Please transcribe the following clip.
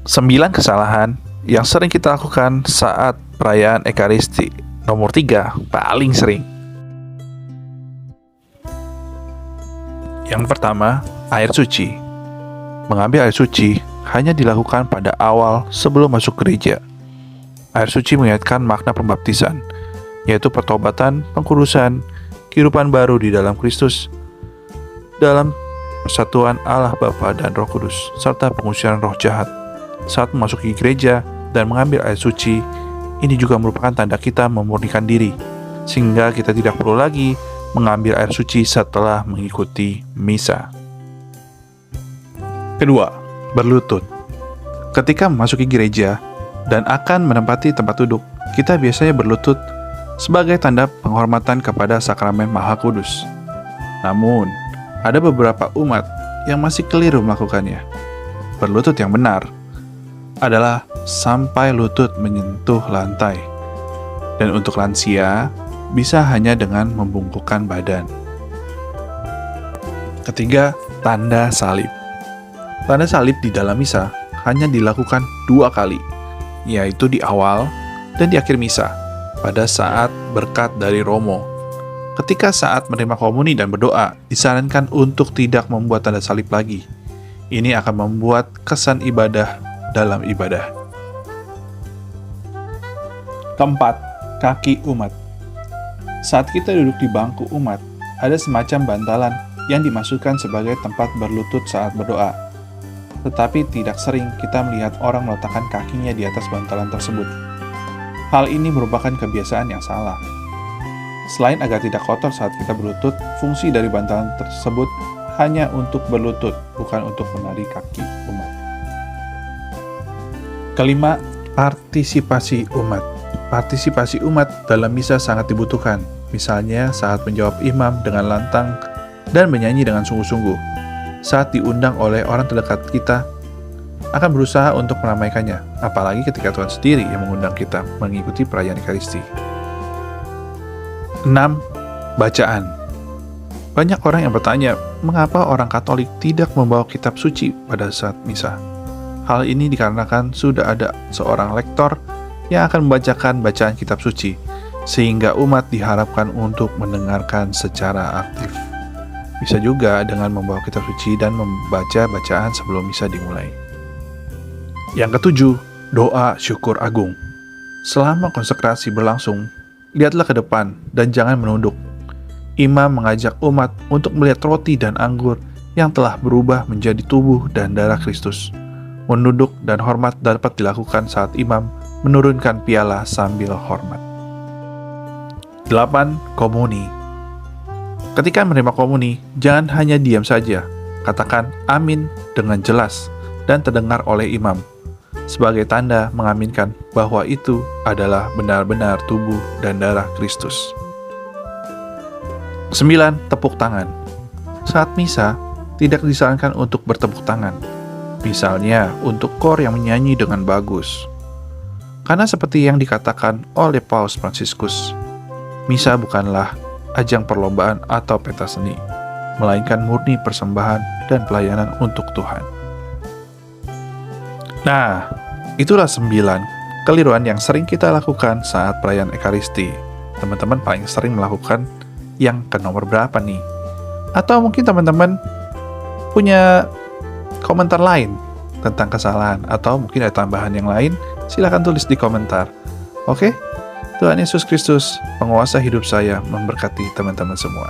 9 kesalahan yang sering kita lakukan saat perayaan Ekaristi. Nomor 3, paling sering. Yang pertama, air suci. Mengambil air suci hanya dilakukan pada awal sebelum masuk gereja. Air suci mengingatkan makna pembaptisan, yaitu pertobatan, pengkudusan, kehidupan baru di dalam Kristus, dalam persatuan Allah Bapa dan Roh Kudus, serta pengusiran roh jahat. Saat memasuki gereja dan mengambil air suci, ini juga merupakan tanda kita memurnikan diri, sehingga kita tidak perlu lagi mengambil air suci setelah mengikuti misa. Kedua, berlutut. Ketika memasuki gereja dan akan menempati tempat duduk, kita biasanya berlutut sebagai tanda penghormatan kepada sakramen Maha Kudus. Namun, ada beberapa umat yang masih keliru melakukannya. Berlutut yang benar adalah sampai lutut menyentuh lantai. Dan untuk lansia, bisa hanya dengan membungkukkan badan. Ketiga, tanda salib. Tanda salib di dalam misa hanya dilakukan 2 kali, yaitu di awal dan di akhir misa, pada saat berkat dari Romo. Ketika saat menerima komuni dan berdoa, disarankan untuk tidak membuat tanda salib lagi. Ini akan membuat kesan ibadah dalam ibadah. Keempat, kaki umat. Saat kita duduk di bangku umat, ada semacam bantalan yang dimasukkan sebagai tempat berlutut saat berdoa. Tetapi tidak sering kita melihat orang meletakkan kakinya di atas bantalan tersebut. Hal ini merupakan kebiasaan yang salah. Selain agar tidak kotor saat kita berlutut, fungsi dari bantalan tersebut hanya untuk berlutut, bukan untuk menarik kaki umat. Kelima, partisipasi umat. Partisipasi umat dalam misa sangat dibutuhkan, misalnya saat menjawab imam dengan lantang dan menyanyi dengan sungguh-sungguh. Saat diundang oleh orang terdekat kita, akan berusaha untuk meramaikannya, apalagi ketika Tuhan sendiri yang mengundang kita mengikuti perayaan Ekaristi. 6. Bacaan. Banyak orang yang bertanya, mengapa orang Katolik tidak membawa kitab suci pada saat misa? Hal ini dikarenakan sudah ada seorang lektor yang akan membacakan bacaan kitab suci, sehingga umat diharapkan untuk mendengarkan secara aktif. Bisa juga dengan membawa kitab suci dan membaca bacaan sebelum misa dimulai. Yang ketujuh, doa syukur agung. Selama konsekrasi berlangsung, lihatlah ke depan dan jangan menunduk. Imam mengajak umat untuk melihat roti dan anggur yang telah berubah menjadi tubuh dan darah Kristus. Menunduk dan hormat dapat dilakukan saat imam menurunkan piala sambil hormat. 8. Komuni. Ketika menerima komuni, jangan hanya diam saja. Katakan amin dengan jelas dan terdengar oleh imam, sebagai tanda mengaminkan bahwa itu adalah benar-benar tubuh dan darah Kristus. 9. Tepuk tangan. Saat misa, tidak disarankan untuk bertepuk tangan. Misalnya, untuk kor yang menyanyi dengan bagus. Karena seperti yang dikatakan oleh Paus Fransiskus, misa bukanlah ajang perlombaan atau pentas seni, melainkan murni persembahan dan pelayanan untuk Tuhan. Nah, itulah 9 keliruan yang sering kita lakukan saat perayaan Ekaristi. Teman-teman paling sering melakukan yang ke nomor berapa nih? Atau mungkin teman-teman punya komentar lain tentang kesalahan, atau mungkin ada tambahan yang lain, silakan tulis di komentar. Oke? Tuhan Yesus Kristus, penguasa hidup saya, memberkati teman-teman semua.